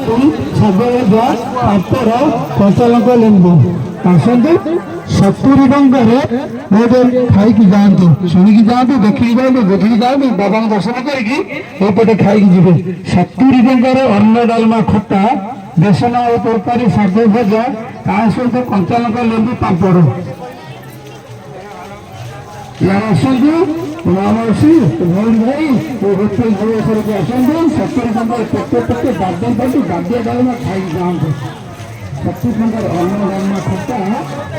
ଶାଗ ଭଜା ପାମ୍ପଡ଼ କଞ୍ଚାଲଙ୍କା ଲେମ୍ବୁ ଆସନ୍ତୁ 70 ଟଙ୍କାରେ ଗୋଟେ ଖାଇକି ଯାଆନ୍ତୁ ଶୁଣିକି ଯାଆନ୍ତୁ ଦେଖିକି ଯାଆନ୍ତୁ ବୁଝିକି ଯାଆନ୍ତୁ ବାବାଙ୍କ ଦର୍ଶନ କରିକି ଏପଟେ ଖାଇକି ଯିବେ 70 ଟଙ୍କାରେ ଅନ୍ନ ଡାଲମା ଖଟା ବେସନ ଆଳୁ ତରକାରୀ ଶାଗ ଭଜା ତା ସହିତ କଞ୍ଚାଲଙ୍କା ଲେମ୍ବୁ ପାମ୍ପଡ଼ यार आसतु रामसी भौणी भाई होटेल भुवनेश्वर को आसतु 70 टंकार पेटे पेटे बाद्य पार्टी बाद्य डालमा खाई जातु 70 टंकार अन्न डालमा खटा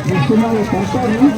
बेसन तरकारी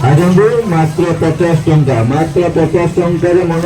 आजंदू मात्र 50 टंका